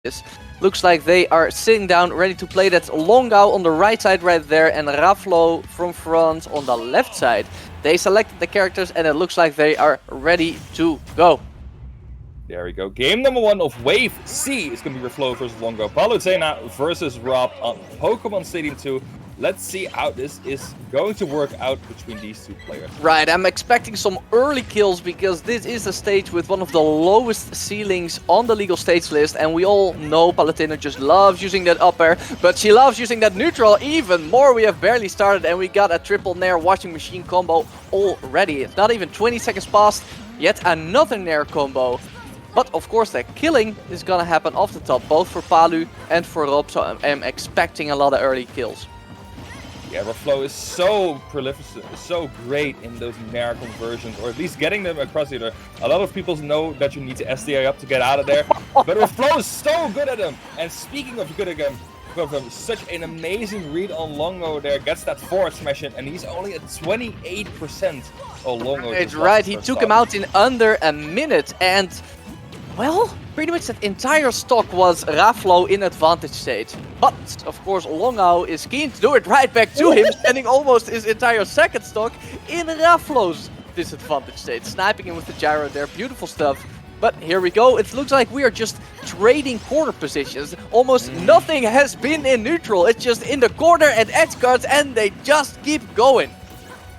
this. Looks like they are sitting down, ready to play. That's Longo on the right side right there, and Raflow from front on the left side. They selected the characters, and it looks like they are ready to go. There we go. Game number 1 of Wave C is going to be Raflow versus Longo. Palutena versus Rob on Pokemon Stadium 2. Let's see how this is going to work out between these two players. Right, I'm expecting some early kills because this is a stage with one of the lowest ceilings on the legal stage list, and we all know Palutena just loves using that up air, but she loves using that neutral even more. We have barely started and we got a triple Nair washing machine combo already. It's not even 20 seconds past, yet another Nair combo. But of course the killing is gonna happen off the top, both for Palu and for Rob, so I'm expecting a lot of early kills. Yeah, Raflow is so prolific, so great in those Nair conversions, or at least getting them across either. A lot of people know that you need to SDI up to get out of there, but Raflow is so good at them. And speaking of good at them, such an amazing read on Longo there, gets that forward smash in, and he's only at 28% of Longo. It's right, he took him out in under a minute, and well, pretty much that entire stock was Raflow in advantage state. But, of course, Longo is keen to do it right back to him, sending almost his entire second stock in Raflow's disadvantage state. Sniping him with the gyro there, beautiful stuff. But here we go, it looks like we are just trading corner positions. Almost nothing has been in neutral, it's just in the corner and edge guards, and they just keep going.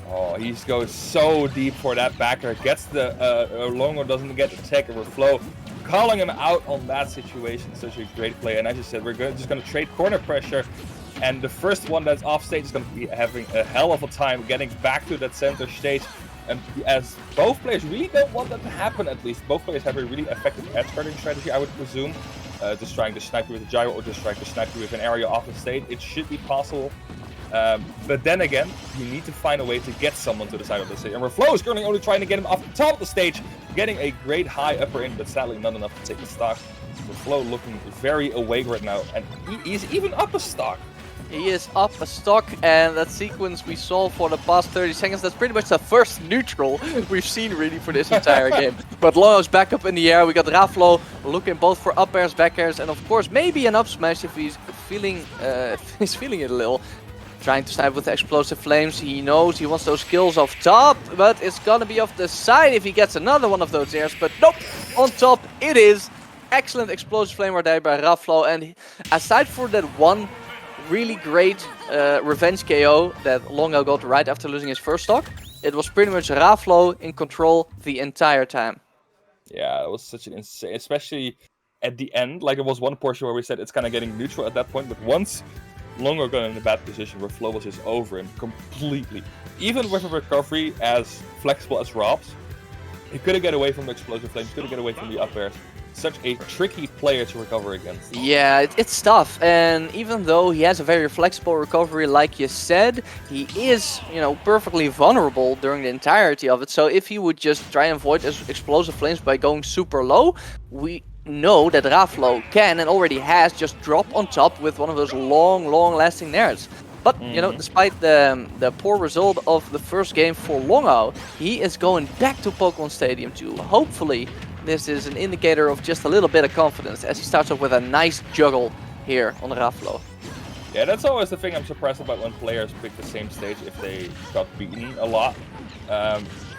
Oh, he goes so deep for that backer. Gets the Longo doesn't get the tech of Raflow, calling him out on that situation. Such a great play. And as you said, we're just going to trade corner pressure. And the first one that's off stage is going to be having a hell of a time getting back to that center stage. And as both players really don't want that to happen, at least both players have a really effective edge guarding strategy, I would presume. Just trying to snipe you with a gyro or just trying to snipe you with an area off the stage. It should be possible. But then again, you need to find a way to get someone to the side of the stage. And Raflow is currently only trying to get him off the top of the stage, getting a great high upper in, but sadly not enough to take the stock. Raflow looking very awake right now, and he's even up a stock. He is up a stock, and that sequence we saw for the past 30 seconds, that's pretty much the first neutral we've seen really for this entire game. But Longo's back up in the air, we got Raflow looking both for up airs, back airs, and of course maybe an up smash if he's feeling it a little. Trying to snipe with the explosive flames, he knows he wants those kills off top, but it's gonna be off the side if he gets another one of those airs, but nope, on top it is. Excellent explosive flame right there by Raflow, and aside for that one really great revenge KO that Longo got right after losing his first stock, it was pretty much Raflow in control the entire time. Yeah, it was such an insane, especially at the end, like there was one portion where we said it's kind of getting neutral at that point, but once Longo got in a bad position where Raflow was just over him completely. Even with a recovery as flexible as Rob's, he couldn't get away from the explosive flames, couldn't get away from the up airs. Such a tricky player to recover against. Yeah, it's tough, and even though he has a very flexible recovery like you said, he is, perfectly vulnerable during the entirety of it. So if he would just try and avoid explosive flames by going super low, we know that Raflow can and already has just drop on top with one of those long lasting nairs. But, despite the poor result of the first game for Longo, he is going back to Pokemon Stadium 2. Hopefully, this is an indicator of just a little bit of confidence as he starts off with a nice juggle here on Raflow. Yeah, that's always the thing I'm surprised about when players pick the same stage if they got beaten a lot.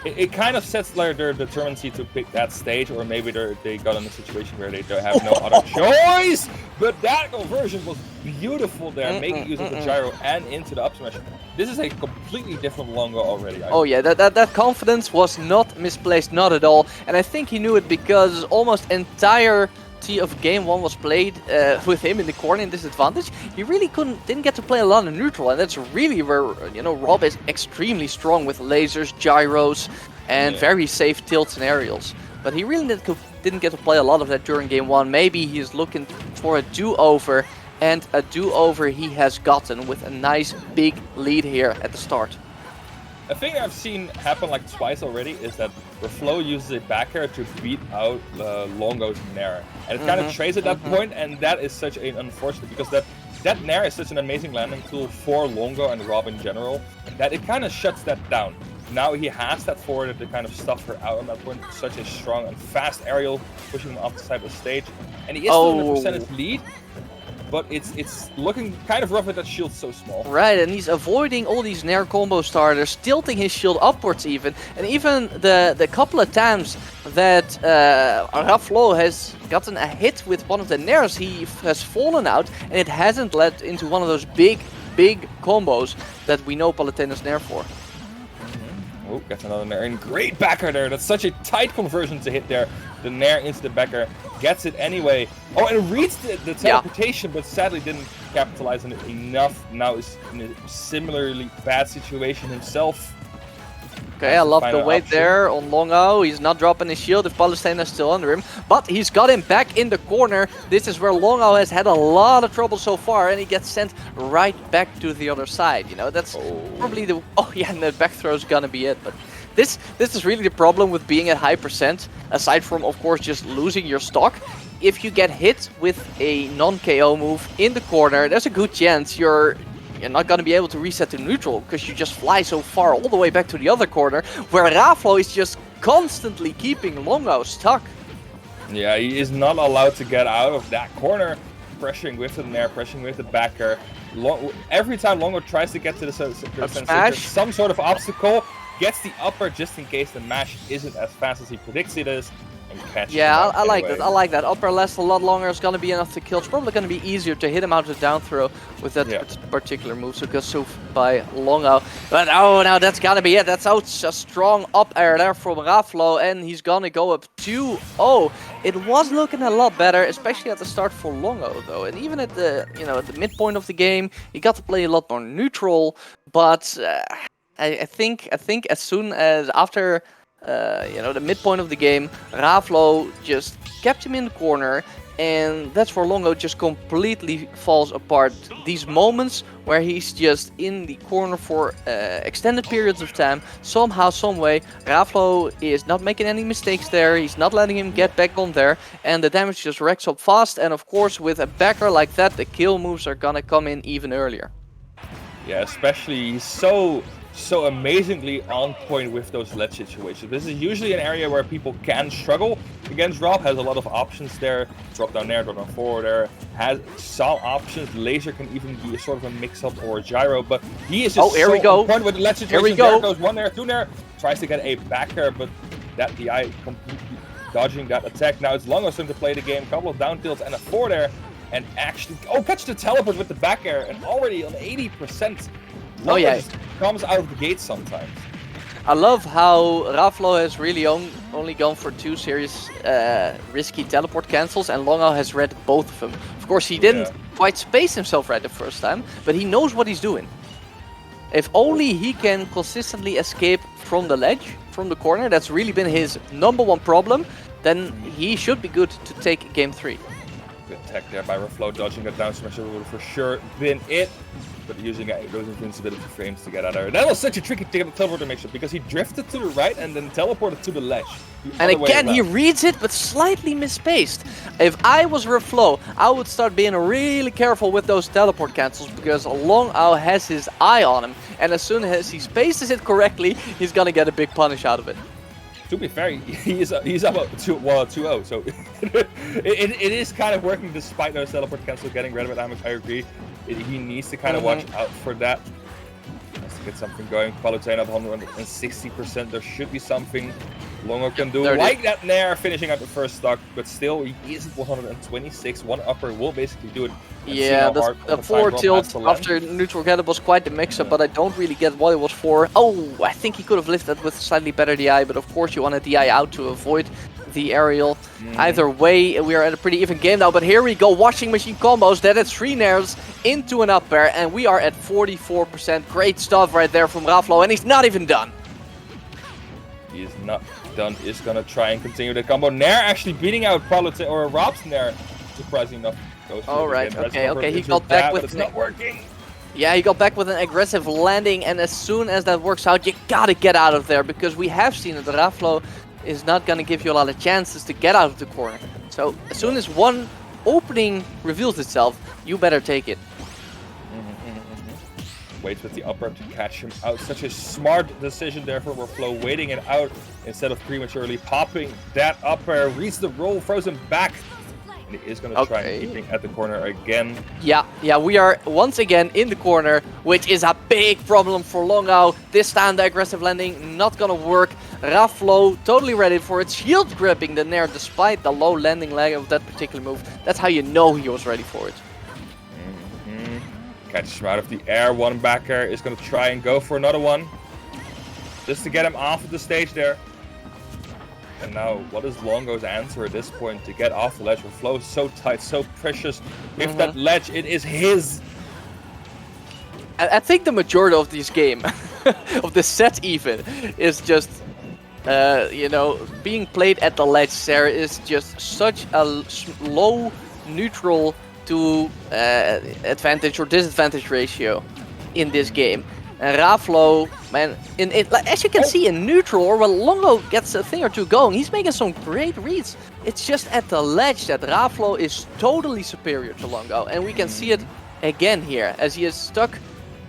It kind of sets their determinacy to pick that stage, or maybe they got in a situation where they don't have no other choice. But that conversion was beautiful there, making use of the gyro and into the up smash. This is a completely different Longo already. Oh yeah, that confidence was not misplaced, not at all. And I think he knew it because almost entire of game 1 was played with him in the corner in disadvantage. He really didn't get to play a lot in neutral, and that's really where Rob is extremely strong with lasers, gyros, and very safe tilts and aerials. But he really didn't get to play a lot of that during game 1. Maybe he's looking for a do-over, and a do-over he has gotten with a nice big lead here at the start. A thing I've seen happen like twice already is that Raflow uses a back air to beat out Longo's Nair. And it kind of trades at that point, and that is such an unfortunate, because that Nair is such an amazing landing tool for Longo and Rob in general, that it kind of shuts that down. Now he has that forward to kind of stuff her out on that point. Such a strong and fast aerial, pushing him off the side of the stage. And he is still in a percentage lead, but it's looking kind of rough with that shield so small. Right, and he's avoiding all these Nair combo starters, tilting his shield upwards even. And even the couple of times that Raflow has gotten a hit with one of the Nairs, he has fallen out, and it hasn't led into one of those big combos that we know Palutena's Nair for. Oh, gets another Nair, and great backer there. That's such a tight conversion to hit there. The Nair into the backer, gets it anyway. Oh, and reads the teleportation, but sadly didn't capitalize on it enough. Now is in a similarly bad situation himself. Okay, I love the wait there on Longo. He's not dropping his shield if Palutena's still under him. But he's got him back in the corner. This is where Longo has had a lot of trouble so far. And he gets sent right back to the other side. You know, that's probably the... Oh yeah, and the back throw is gonna be it. But this is really the problem with being at high percent. Aside from, of course, just losing your stock. If you get hit with a non-KO move in the corner, there's a good chance you're not going to be able to reset to neutral because you just fly so far all the way back to the other corner, where Raflow is just constantly keeping Longo stuck. Yeah, he is not allowed to get out of that corner, pressuring with the Nair, pressuring with the backer. Every time Longo tries to get to the smash, some sort of obstacle, gets the upper just in case the mash isn't as fast as he predicts it is. Yeah, I like that. I like that. Upper lasts a lot longer. It's going to be enough to kill. It's probably going to be easier to hit him out of the down throw with that particular move. So goes so by Longo. But oh, now that's got to be it. That's out a strong up air there from Raflow, and he's going to go up 2-0. It was looking a lot better, especially at the start for Longo though. And even at the at the midpoint of the game, he got to play a lot more neutral. But I think as soon as after. The midpoint of the game, Raflow just kept him in the corner, and that's where Longo just completely falls apart. These moments where he's just in the corner for extended periods of time, somehow, someway, Raflow is not making any mistakes there, he's not letting him get back on there, and the damage just racks up fast, and of course with a backer like that, the kill moves are gonna come in even earlier. Yeah, especially so amazingly on point with those ledge situations. This is usually an area where people can struggle against Rob. Has a lot of options there. Drop down there, drop down forward there. Has some options. Laser can even be a sort of a mix-up or a gyro, but he is just on point with the ledge situation. Here we go. There goes one there, two there. Tries to get a backer, but that DI completely dodging that attack. Now it's Longo's turn to play the game. Couple of down tilts and a 4 there. And actually, catch the teleport with the back air, and already on 80%. Oh yeah, comes out of the gate sometimes. I love how Raflow has really only gone for 2 serious risky teleport cancels, and Longo has read both of them. Of course, he didn't quite space himself right the first time, but he knows what he's doing. If only he can consistently escape from the ledge, from the corner, that's really been his #1 problem, then he should be good to take game 3. Good attack there by Raflow, dodging that down smash would have for sure been it. But using those invincibility frames to get out of there. That was such a tricky teleporter mix-up because he drifted to the right and then teleported to the ledge. And again, he reads it, but slightly misspaced. If I was Raflow, I would start being really careful with those teleport cancels because Longo has his eye on him. And as soon as he spaces it correctly, he's gonna get a big punish out of it. To be fair, he's up 2-0, so it is kind of working despite those teleport cancels getting rid of it. I agree. He needs to kind of watch out for that. Has to get something going. Palutena up 160%. There should be something Longo can do. 30. Like that Nair finishing out the first stock, but still he is at 126. One upper will basically do it. Yeah, the 4 tilt after neutral get was quite the mix-up, but I don't really get what it was for. Oh, I think he could have lifted with slightly better DI, but of course you want a DI out to avoid the aerial. Either way, we are at a pretty even game now, but here we go, washing machine combos. That is 3 Nairs into an up air, and we are at 44%. Great stuff right there from Raflow, and he's not even done. He is not done. He's gonna try and continue the combo. Nair actually beating out Palutena or Rob's Nair, surprisingly enough. Alright, okay, he got back with... It's not working. Yeah, he got back with an aggressive landing, and as soon as that works out, you gotta get out of there, because we have seen that Raflow is not gonna give you a lot of chances to get out of the corner. So as soon as one opening reveals itself, you better take it. waits with the upper to catch him out. Such a smart decision there for Raflow, waiting it out instead of prematurely popping that upper. Reads the roll, throws him back. And he is going to try and keeping at the corner again. Yeah, we are once again in the corner, which is a big problem for Longo. This time the aggressive landing not going to work. Raflow totally ready for it, shield gripping the Nair despite the low landing lag of that particular move. That's how you know he was ready for it. Catches him out of the air. One back air is going to try and go for another one. Just to get him off of the stage there. And now, what is Longo's answer at this point to get off the ledge? Raflow is so tight, so precious. If that ledge, it is his. I think the majority of this game, of the set even, is just, you know, being played at the ledge. There is just such a low neutral to advantage or disadvantage ratio in this game. And Raflow, man, as you can see in neutral, or when Longo gets a thing or two going, he's making some great reads. It's just at the ledge that Raflow is totally superior to Longo. And we can see it again here, as he is stuck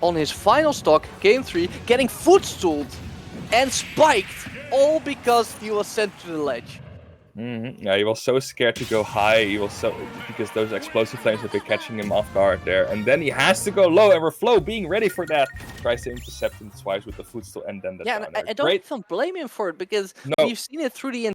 on his final stock, game 3, getting footstooled and spiked, all because he was sent to the ledge. Yeah, he was so scared to go high. He was because those explosive flames have been catching him off guard there. And then he has to go low, and Raflow, being ready for that, tries to intercept him twice with the footstool, and then the Yeah, and I don't even blame him for it, because we've seen it through the